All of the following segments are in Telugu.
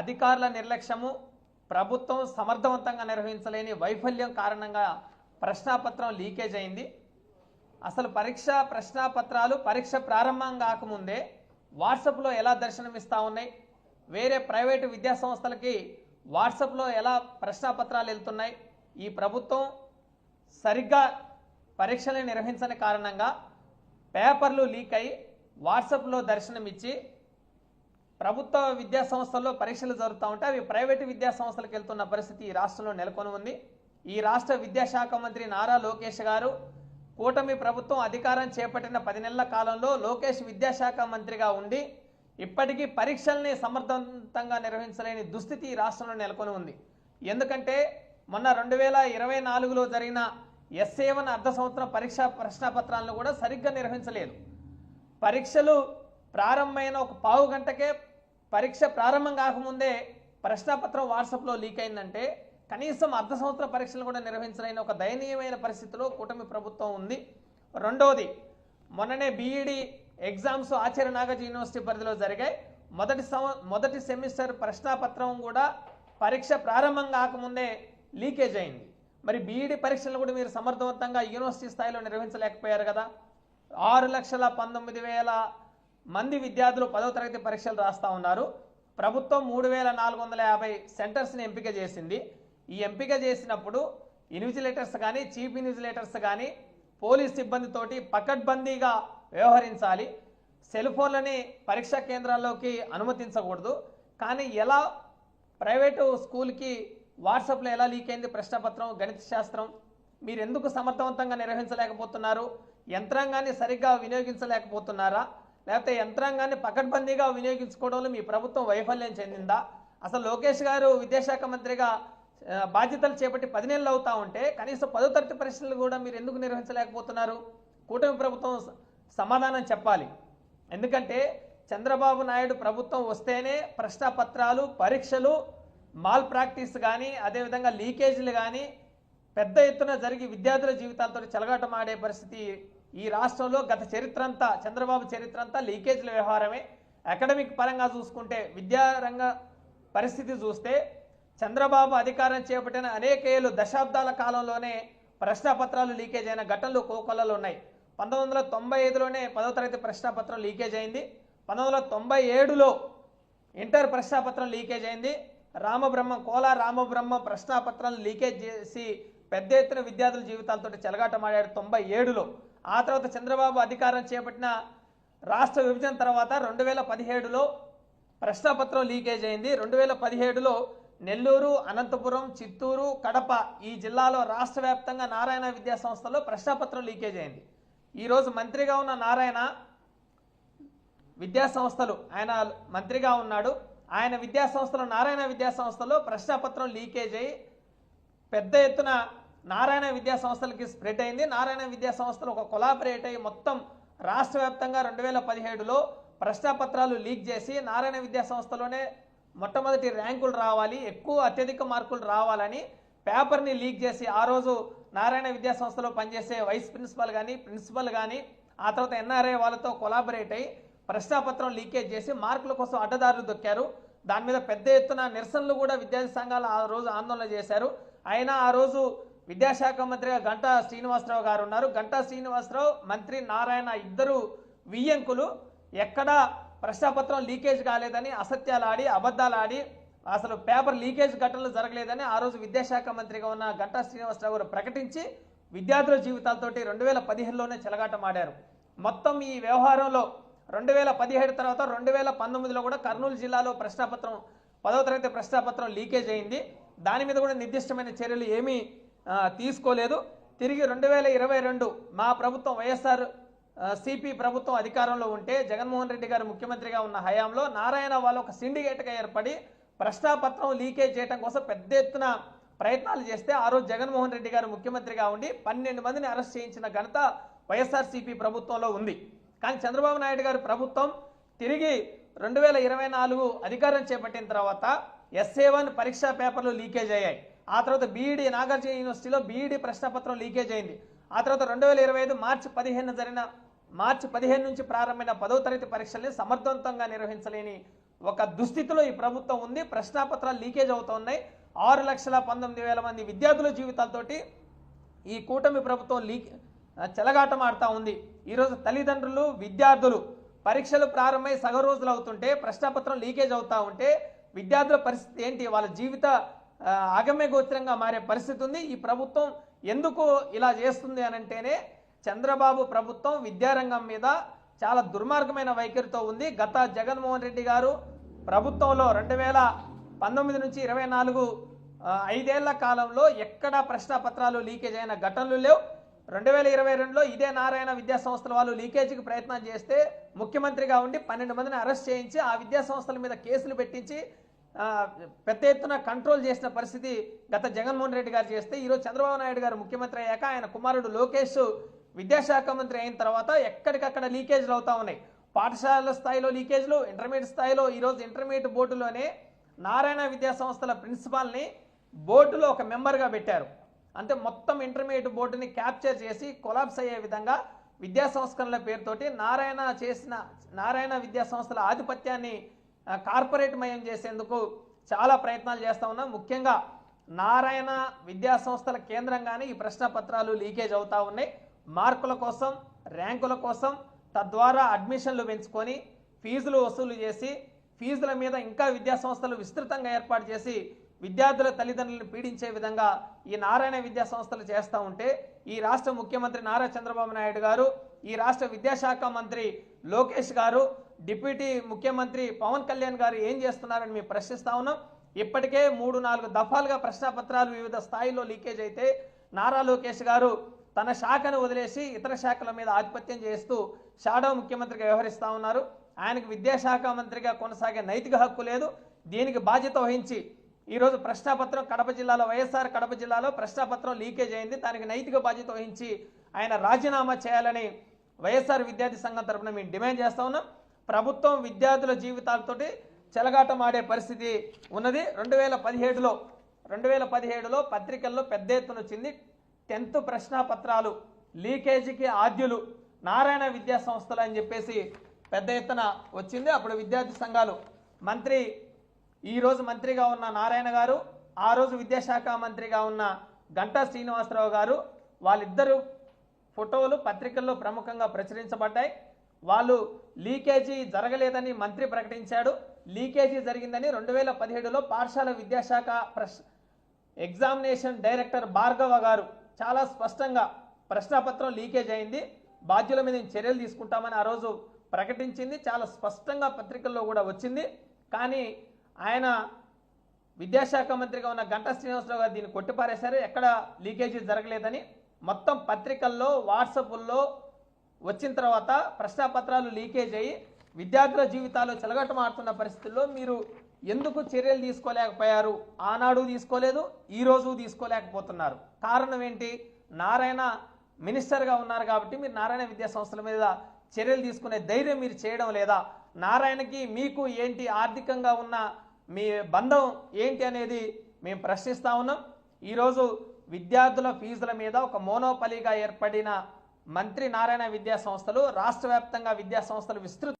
అధికారుల నిర్లక్ష్యము, ప్రభుత్వం సమర్థవంతంగా నిర్వహించలేని వైఫల్యం కారణంగా ప్రశ్నాపత్రం లీకేజ్ అయింది. అసలు ప్రశ్నాపత్రాలు పరీక్ష ప్రారంభం కాకముందే వాట్సాప్లో ఎలా దర్శనమిస్తూ ఉన్నాయి, వేరే ప్రైవేటు విద్యా సంస్థలకి వాట్సాప్లో ఎలా ప్రశ్నాపత్రాలు వెళ్తున్నాయి, ఈ ప్రభుత్వం సరిగ్గా పరీక్షలు నిర్వహించని కారణంగా పేపర్లు లీక్ అయి వాట్సాప్లో దర్శనమిచ్చి ప్రభుత్వ విద్యా సంస్థల్లో పరీక్షలు జరుగుతూ ఉంటే అవి ప్రైవేటు విద్యా సంస్థలకు వెళ్తున్న పరిస్థితి ఈ రాష్ట్రంలో నెలకొని ఉంది. ఈ రాష్ట్ర విద్యాశాఖ మంత్రి నారా లోకేష్ గారు కూటమి ప్రభుత్వం అధికారం చేపట్టిన 10 నెలల కాలంలో లోకేష్ విద్యాశాఖ మంత్రిగా ఉండి ఇప్పటికీ పరీక్షల్ని సమర్థవంతంగా నిర్వహించలేని దుస్థితి ఈ రాష్ట్రంలో నెలకొని ఉంది. ఎందుకంటే మొన్న 2024లో జరిగిన SA1 అర్ధ సంవత్సరం ప్రశ్నాపత్రాలను కూడా సరిగ్గా నిర్వహించలేదు. పరీక్షలు ప్రారంభమైన ఒక పావు గంటకే పరీక్ష ప్రారంభం కాకముందే ప్రశ్నాపత్రం వాట్సాప్లో లీక్ అయిందంటే కనీసం అర్ధ సంవత్సర పరీక్షలు కూడా నిర్వహించలేని ఒక దయనీయమైన పరిస్థితిలో కూటమి ప్రభుత్వం ఉంది. రెండోది, మొన్ననే BEd exams Acharya Nagarjuna university పరిధిలో జరిగాయి. మొదటి సెమిస్టర్ ప్రశ్నాపత్రం కూడా పరీక్ష ప్రారంభం కాకముందే లీకేజ్ అయింది. మరి BEd పరీక్షలను కూడా మీరు సమర్థవంతంగా యూనివర్సిటీ స్థాయిలో నిర్వహించలేకపోయారు కదా. 6,19,000 మంది విద్యార్థులు 10వ తరగతి పరీక్షలు రాస్తూ ఉన్నారు. ప్రభుత్వం 3,450 సెంటర్స్ని ఎంపిక చేసింది. ఈ ఎంపిక చేసినప్పుడు ఇన్విజిలేటర్స్ కానీ చీఫ్ ఇన్విజిలేటర్స్ కానీ పోలీస్ సిబ్బందితోటి పకడ్బందీగా వ్యవహరించాలి. సెల్ ఫోన్లని పరీక్షా కేంద్రాల్లోకి అనుమతించకూడదు. కానీ ఎలా ప్రైవేటు స్కూల్కి వాట్సాప్లో ఎలా లీక్ అయింది ప్రశ్నపత్రం, గణిత శాస్త్రం? మీరు ఎందుకు సమర్థవంతంగా నిర్వహించలేకపోతున్నారు? యంత్రాంగాన్ని సరిగ్గా వినియోగించలేకపోతున్నారా, లేకపోతే యంత్రాంగాన్ని పకడ్బందీగా వినియోగించుకోవడంలో మీ ప్రభుత్వం వైఫల్యం చెందిందా? అసలు లోకేష్ గారు విద్యాశాఖ మంత్రిగా బాధ్యతలు చేపట్టి 10 నెలలు అవుతా ఉంటే కనీసం 10వ తరగతి పరీక్షలు కూడా మీరు ఎందుకు నిర్వహించలేకపోతున్నారు? కూటమి ప్రభుత్వం సమాధానం చెప్పాలి. ఎందుకంటే చంద్రబాబు నాయుడు ప్రభుత్వం వస్తేనే ప్రశ్నపత్రాలు, పరీక్షలు, మాల్ ప్రాక్టీస్ కానీ అదేవిధంగా లీకేజీలు కానీ పెద్ద ఎత్తున జరిగి విద్యార్థుల జీవితాలతో చెలగాటమాడే పరిస్థితి ఈ రాష్ట్రంలో గత చరిత్ర అంతా, చంద్రబాబు చరిత్ర అంతా లీకేజీల వ్యవహారమే. అకాడమిక్ పరంగా చూసుకుంటే, విద్యారంగ పరిస్థితి చూస్తే చంద్రబాబు అధికారం చేపట్టిన అనేక ఏళ్ళు, దశాబ్దాల కాలంలోనే ప్రశ్నాపత్రాలు లీకేజ్ అయిన ఘటనలు కోకొల్లలు ఉన్నాయి. 1995లోనే 10వ తరగతి ప్రశ్నాపత్రం లీకేజ్ అయింది. 1997లో ఇంటర్ ప్రశ్నాపత్రం లీకేజ్ అయింది. కోలా రామబ్రహ్మ ప్రశ్నాపత్రాలను లీకేజ్ చేసి పెద్ద ఎత్తున విద్యార్థుల జీవితాలతో చెలగాటమాడాడు 97లో. ఆ తర్వాత చంద్రబాబు అధికారం చేపట్టిన రాష్ట్ర విభజన తర్వాత 2017లో ప్రశ్నాపత్రం లీకేజ్ అయింది. 2017లో నెల్లూరు, అనంతపురం, చిత్తూరు, కడప ఈ జిల్లాలో రాష్ట్ర వ్యాప్తంగా నారాయణ విద్యా సంస్థల్లో ప్రశ్నాపత్రం లీకేజ్ అయింది. ఈరోజు మంత్రిగా ఉన్న నారాయణ విద్యా సంస్థలు, ఆయన మంత్రిగా ఉన్నాడు. ఆయన విద్యా సంస్థలు, నారాయణ విద్యా సంస్థలో ప్రశ్నాపత్రం లీకేజ్ అయ్యి పెద్ద ఎత్తున నారాయణ విద్యా సంస్థలకి స్ప్రెడ్ అయింది. నారాయణ విద్యా సంస్థలు ఒక కొలాబరేట్ అయ్యి మొత్తం రాష్ట్ర వ్యాప్తంగా 2017లో ప్రశ్నాపత్రాలు లీక్ చేసి నారాయణ విద్యా సంస్థలోనే మొట్టమొదటి ర్యాంకులు రావాలి, అత్యధిక మార్కులు రావాలని పేపర్ని లీక్ చేసి ఆ రోజు నారాయణ విద్యా సంస్థలో పనిచేసే వైస్ ప్రిన్సిపల్ కానీ ప్రిన్సిపల్ కానీ ఆ తర్వాత NRA వాళ్ళతో కొలాబరేట్ అయ్యి ప్రశ్నాపత్రం లీకేజ్ చేసి మార్కుల కోసం అడ్డదారులు దొక్కారు. దాని మీద పెద్ద ఎత్తున నిరసనలు కూడా విద్యార్థి సంఘాలు ఆ రోజు ఆందోళన చేశారు. అయినా ఆ రోజు విద్యాశాఖ మంత్రిగా గంటా శ్రీనివాసరావు గారు ఉన్నారు. గంటా శ్రీనివాసరావు, మంత్రి నారాయణ ఇద్దరు వియ్యంకులు ఎక్కడా ప్రశ్నాపత్రం లీకేజ్ కాలేదని అసత్యాలు ఆడి, అబద్ధాలు ఆడి, అసలు పేపర్ లీకేజ్ ఘటనలు జరగలేదని ఆ రోజు విద్యాశాఖ మంత్రిగా ఉన్న గంటా శ్రీనివాసరావు గారు ప్రకటించి విద్యార్థుల జీవితాలతోటి 2015లోనే చెలగాటమాడారు. మొత్తం ఈ వ్యవహారంలో 2017 తర్వాత 2019లో కూడా కర్నూలు జిల్లాలో ప్రశ్నాపత్రం 10వ తరగతి ప్రశ్నాపత్రం లీకేజ్ అయింది. దాని మీద కూడా నిర్దిష్టమైన చర్యలు ఏమీ తీసుకోలేదు. తిరిగి 2022 మా ప్రభుత్వం వైఎస్ఆర్ సిపి ప్రభుత్వం అధికారంలో ఉంటే జగన్మోహన్ రెడ్డి గారు ముఖ్యమంత్రిగా ఉన్న హయాంలో నారాయణ వాళ్ళు ఒక సిండికేట్గా ఏర్పడి ప్రశ్నాపత్రం లీకేజ్ చేయడం కోసం పెద్ద ఎత్తున ప్రయత్నాలు చేస్తే ఆ రోజు జగన్మోహన్ రెడ్డి గారు ముఖ్యమంత్రిగా ఉండి 12 మందిని అరెస్ట్ చేయించిన ఘనత వైఎస్ఆర్ సిపి ప్రభుత్వంలో ఉంది. కానీ చంద్రబాబు నాయుడు గారు ప్రభుత్వం తిరిగి 2024 అధికారం చేపట్టిన తర్వాత SA1 పరీక్షా పేపర్లు లీకేజ్ అయ్యాయి. ఆ తర్వాత BEd నాగార్జున యూనివర్సిటీలో BEd ప్రశ్నపత్రం లీకేజ్ అయింది. ఆ తర్వాత 2025 మార్చి 15 నుంచి ప్రారంభమైన 10వ తరగతి పరీక్షల్ని సమర్థవంతంగా నిర్వహించలేని ఒక దుస్థితిలో ఈ ప్రభుత్వం ఉంది. ప్రశ్నాపత్రాలు లీకేజ్ అవుతున్నాయి. 6,19,000 మంది విద్యార్థుల జీవితాలతోటి ఈ కూటమి ప్రభుత్వం చెలగాటం ఆడుతూ ఉంది. ఈరోజు తల్లిదండ్రులు, విద్యార్థులు పరీక్షలు ప్రారంభమై సగం రోజులు అవుతుంటే ప్రశ్నాపత్రం లీకేజ్ అవుతూ ఉంటే విద్యార్థుల పరిస్థితి ఏంటి? వాళ్ళ జీవిత ఆగమ్య గోచరంగా మారే పరిస్థితి ఉంది. ఈ ప్రభుత్వం ఎందుకు ఇలా చేస్తుంది అని అంటేనే చంద్రబాబు ప్రభుత్వం విద్యారంగం మీద చాలా దుర్మార్గమైన వైఖరితో ఉంది. గత జగన్మోహన్ రెడ్డి గారు ప్రభుత్వంలో 2019 నుంచి 24 5 కాలంలో ఎక్కడా ప్రశ్నాపత్రాలు లీకేజ్ అయిన ఘటనలు లేవు. 2022లో ఇదే నారాయణ విద్యా సంస్థల వాళ్ళు లీకేజీకి ప్రయత్నం చేస్తే ముఖ్యమంత్రిగా ఉండి 12 మందిని అరెస్ట్ చేయించి ఆ విద్యా సంస్థల మీద కేసులు పెట్టించి పెద్ద ఎత్తున కంట్రోల్ చేసిన పరిస్థితి గత జగన్మోహన్ రెడ్డి గారు చేస్తే, ఈరోజు చంద్రబాబు నాయుడు గారు ముఖ్యమంత్రి అయ్యాక ఆయన కుమారుడు లోకేష్ విద్యాశాఖ మంత్రి అయిన తర్వాత ఎక్కడికక్కడ లీకేజ్లు అవుతా ఉన్నాయి. పాఠశాల స్థాయిలో లీకేజ్లు, ఇంటర్మీడియట్ స్థాయిలో ఈరోజు ఇంటర్మీడియట్ బోర్డులోనే నారాయణ విద్యా సంస్థల ప్రిన్సిపాల్ని బోర్డులో ఒక మెంబర్గా పెట్టారు. అంటే మొత్తం ఇంటర్మీడియట్ బోర్డుని క్యాప్చర్ చేసి కొలాప్స్ అయ్యే విధంగా విద్యా సంస్కరణల పేరుతోటి నారాయణ విద్యా సంస్థల ఆధిపత్యాన్ని కార్పొరేట్ మయం చేసేందుకు చాలా ప్రయత్నాలు చేస్తూ ఉన్నాం. ముఖ్యంగా నారాయణ విద్యా సంస్థల కేంద్రంగానే ఈ ప్రశ్నపత్రాలు లీకేజ్ అవుతూ ఉన్నాయి. మార్కుల కోసం, ర్యాంకుల కోసం, తద్వారా అడ్మిషన్లు పెంచుకొని ఫీజులు వసూలు చేసి ఫీజుల మీద ఇంకా విద్యా సంస్థలు విస్తృతంగా ఏర్పాటు చేసి విద్యార్థుల తల్లిదండ్రులను పీడించే విధంగా ఈ నారాయణ విద్యా సంస్థలు చేస్తూ ఉంటే ఈ రాష్ట్ర ముఖ్యమంత్రి నారా చంద్రబాబు నాయుడు గారు, ఈ రాష్ట్ర విద్యాశాఖ మంత్రి లోకేష్ గారు, డిప్యూటీ ముఖ్యమంత్రి పవన్ కళ్యాణ్ గారు ఏం చేస్తున్నారని మేము ప్రశ్నిస్తా ఉన్నాం. ఇప్పటికే 3-4 దఫాలుగా ప్రశ్నపత్రాలు వివిధ స్థాయిలో లీకేజ్ అయితే నారా లోకేష్ గారు తన శాఖను వదిలేసి ఇతర శాఖల మీద ఆధిపత్యం చేస్తూ షాడో ముఖ్యమంత్రిగా వ్యవహరిస్తూ ఉన్నారు. ఆయనకు విద్యాశాఖ మంత్రిగా కొనసాగే నైతిక హక్కు లేదు. దీనికి బాధ్యత వహించి ఈరోజు ప్రశ్నాపత్రం కడప జిల్లాలో, వైఎస్ఆర్ కడప జిల్లాలో ప్రశ్నాపత్రం లీకేజ్ అయింది. దానికి నైతిక బాధ్యత వహించి ఆయన రాజీనామా చేయాలని వైఎస్ఆర్ విద్యార్థి సంఘం తరఫున మేము డిమాండ్ చేస్తూ ఉన్నాం. ప్రభుత్వం విద్యార్థుల జీవితాలతోటి చెలగాటమాడే పరిస్థితి ఉన్నది. 2017లో పత్రికల్లో పెద్ద ఎత్తున వచ్చింది. 10th ప్రశ్నాపత్రాలు లీకేజీకి ఆద్యులు నారాయణ విద్యా సంస్థలు అని చెప్పేసి పెద్ద ఎత్తున వచ్చింది. అప్పుడు విద్యార్థి సంఘాలు ఈరోజు మంత్రిగా ఉన్న నారాయణ గారు, ఆ రోజు విద్యాశాఖ మంత్రిగా ఉన్న గంటా శ్రీనివాసరావు గారు, వాళ్ళిద్దరు ఫోటోలు పత్రికల్లో ప్రముఖంగా ప్రచురించబడ్డాయి. వాళ్ళు లీకేజీ జరగలేదని మంత్రి ప్రకటించాడు. లీకేజీ జరిగిందని 2017లో పాఠశాల విద్యాశాఖ ఎగ్జామినేషన్ డైరెక్టర్ భార్గవ గారు చాలా స్పష్టంగా ప్రశ్నాపత్రం లీకేజ్ అయింది, బాధ్యుల మీద చర్యలు తీసుకుంటామని ఆ రోజు ప్రకటించింది. చాలా స్పష్టంగా పత్రికల్లో కూడా వచ్చింది. కానీ ఆయన విద్యాశాఖ మంత్రిగా ఉన్న గంటా శ్రీనివాసరావు గారు దీన్ని కొట్టిపారేశారు. ఎక్కడ లీకేజీ జరగలేదని మొత్తం పత్రికల్లో, వాట్సాప్ల్లో వచ్చిన తర్వాత ప్రశ్నాపత్రాలు లీకేజ్ అయ్యి విద్యార్థుల జీవితాలు చెలగటమాడుతున్న పరిస్థితుల్లో మీరు ఎందుకు చర్యలు తీసుకోలేకపోయారు? ఆనాడు తీసుకోలేదు, ఈరోజు తీసుకోలేకపోతున్నారు. కారణం ఏంటి? నారాయణ మినిస్టర్గా ఉన్నారు కాబట్టి మీరు నారాయణ విద్యా సంస్థల మీద చర్యలు తీసుకునే ధైర్యం మీరు చేయడం లేదా? నారాయణకి మీకు ఏంటి ఆర్థికంగా ఉన్న మీ బంధం ఏంటి అనేది మేము ప్రశ్నిస్తా ఉన్నాం. ఈరోజు విద్యార్థుల ఫీజుల మీద ఒక మోనోపలీగా ఏర్పడిన మంత్రి నారాయణ విద్యా సంస్థలు రాష్ట్ర వ్యాప్తంగా విద్యా సంస్థలు విస్తృత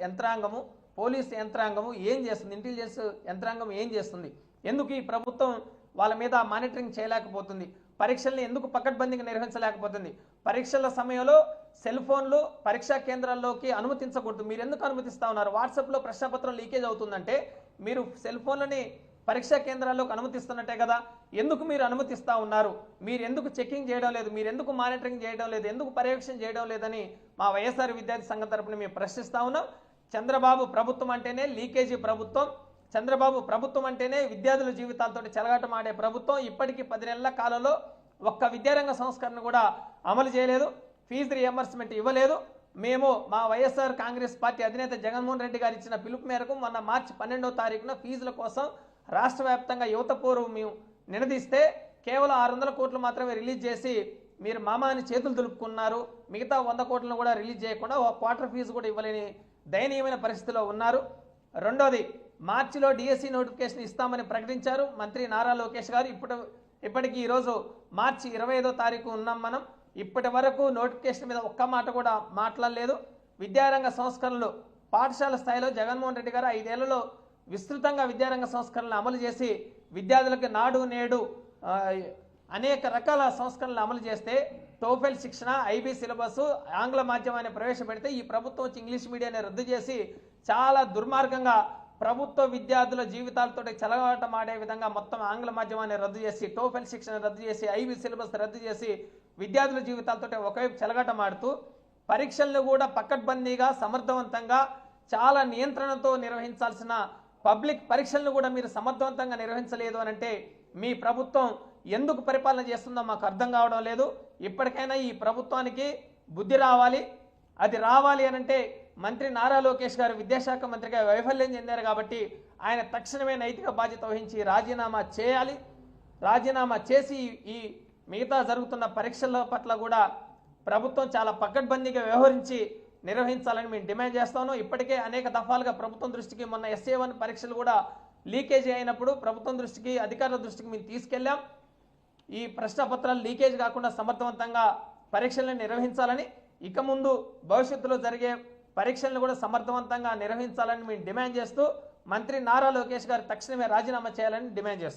యంత్రాంగము, పోలీసు యంత్రాంగము ఏం చేస్తుంది? ఇంటెలిజెన్స్ యంత్రాంగం ఏం చేస్తుంది? ఎందుకు ఈ ప్రభుత్వం వాళ్ళ మీద మానిటరింగ్ చేయలేకపోతుంది? పరీక్షల్ని ఎందుకు పకడ్బందీగా నిర్వహించలేకపోతుంది? పరీక్షల సమయంలో సెల్ ఫోన్లు పరీక్షా కేంద్రాల్లోకి అనుమతించకూడదు. మీరు ఎందుకు అనుమతిస్తా ఉన్నారు? వాట్సాప్లో ప్రశ్నపత్రం లీకేజ్ అవుతుందంటే మీరు సెల్ ఫోన్లని పరీక్షా కేంద్రాల్లోకి అనుమతిస్తున్నట్టే కదా. ఎందుకు మీరు అనుమతిస్తా ఉన్నారు? మీరు ఎందుకు చెకింగ్ చేయడం లేదు? మీరు ఎందుకు మానిటరింగ్ చేయడం లేదు? ఎందుకు పర్యవేక్షణ చేయడం లేదని మా వైఎస్ఆర్ విద్యార్థి సంఘం తరపున మేము ప్రశ్నిస్తా ఉన్నాం. చంద్రబాబు ప్రభుత్వం అంటేనే లీకేజీ ప్రభుత్వం. చంద్రబాబు ప్రభుత్వం అంటేనే విద్యార్థుల జీవితాలతో చెలగాటమాడే ప్రభుత్వం. ఇప్పటికీ 10 నెలల కాలంలో ఒక్క విద్యారంగ సంస్కరణ కూడా అమలు చేయలేదు, ఫీజు రియంబర్స్మెంట్ ఇవ్వలేదు. మేము మా వైఎస్ఆర్ కాంగ్రెస్ పార్టీ అధినేత జగన్మోహన్ రెడ్డి గారు ఇచ్చిన పిలుపు మేరకు మొన్న మార్చి 12వ తారీఖున ఫీజుల కోసం రాష్ట్ర వ్యాప్తంగా యువత పోరు మేము నినదీస్తే కేవలం 600 కోట్లు మాత్రమే రిలీజ్ చేసి మీరు మామాని చేతులు దులుపుకున్నారు. మిగతా 100 కోట్లను కూడా రిలీజ్ చేయకుండా ఒక క్వార్టర్ ఫీజు కూడా ఇవ్వలేని దయనీయమైన పరిస్థితిలో ఉన్నారు. రెండోది, మార్చిలో డిఎస్సి నోటిఫికేషన్ ఇస్తామని ప్రకటించారు మంత్రి నారా లోకేష్ గారు. ఇప్పటికీ ఈరోజు మార్చి 25వ తారీఖు ఉన్నాం మనం. ఇప్పటి వరకు నోటిఫికేషన్ మీద ఒక్క మాట కూడా మాట్లాడలేదు. విద్యారంగ సంస్కరణలు పాఠశాల స్థాయిలో జగన్మోహన్ రెడ్డి గారు 5 ఏళ్లలో విస్తృతంగా విద్యారంగ సంస్కరణలు అమలు చేసి విద్యార్థులకు నాడు నేడు అనేక రకాల సంస్కరణలు అమలు చేస్తే టోఫెల్ శిక్షణ, ఐబీ సిలబస్, ఆంగ్ల మాధ్యమాన్ని ప్రవేశపెడితే ఈ ప్రభుత్వం వచ్చి ఇంగ్లీష్ మీడియాన్ని రద్దు చేసి చాలా దుర్మార్గంగా ప్రభుత్వ విద్యార్థుల జీవితాలతో చెలగాటమాడే విధంగా మొత్తం ఆంగ్ల మాధ్యమాన్ని రద్దు చేసి, టోఫెల్ శిక్షణ రద్దు చేసి, ఐబీ సిలబస్ రద్దు చేసి విద్యార్థుల జీవితాలతో ఒకవైపు చెలగాటమాడుతూ పరీక్షలను కూడా పకడ్బందీగా సమర్థవంతంగా చాలా నియంత్రణతో నిర్వహించాల్సిన పబ్లిక్ పరీక్షలను కూడా మీరు సమర్థవంతంగా నిర్వహించలేదు అనంటే మీ ప్రభుత్వం ఎందుకు పరిపాలన చేస్తుందో మాకు అర్థం కావడం లేదు. ఇప్పటికైనా ఈ ప్రభుత్వానికి బుద్ధి రావాలి. అది రావాలి అనంటే మంత్రి నారా లోకేష్ గారు విద్యాశాఖ మంత్రిగా వైఫల్యం చెందారు కాబట్టి ఆయన తక్షణమే నైతిక బాధ్యత వహించి రాజీనామా చేయాలి. రాజీనామా చేసి ఈ మిగతా జరుగుతున్న పరీక్షల పట్ల కూడా ప్రభుత్వం చాలా పకడ్బందీగా వ్యవహరించి నిర్వహించాలని మేము డిమాండ్ చేస్తాను. ఇప్పటికే అనేక దఫాలుగా ప్రభుత్వం దృష్టికి మొన్న SA1 పరీక్షలు కూడా లీకేజీ అయినప్పుడు ప్రభుత్వం దృష్టికి, అధికారుల దృష్టికి మేము తీసుకెళ్లాం. ఈ ప్రశ్నపత్రాలు లీకేజ్ కాకుండా సమర్థవంతంగా పరీక్షలను నిర్వహించాలని, ఇక ముందు భవిష్యత్తులో జరిగే పరీక్షలను కూడా సమర్థవంతంగా నిర్వహించాలని మేము డిమాండ్ చేస్తూ మంత్రి నారా లోకేష్ గారు తక్షణమే రాజీనామా చేయాలని డిమాండ్ చేస్తున్నాం.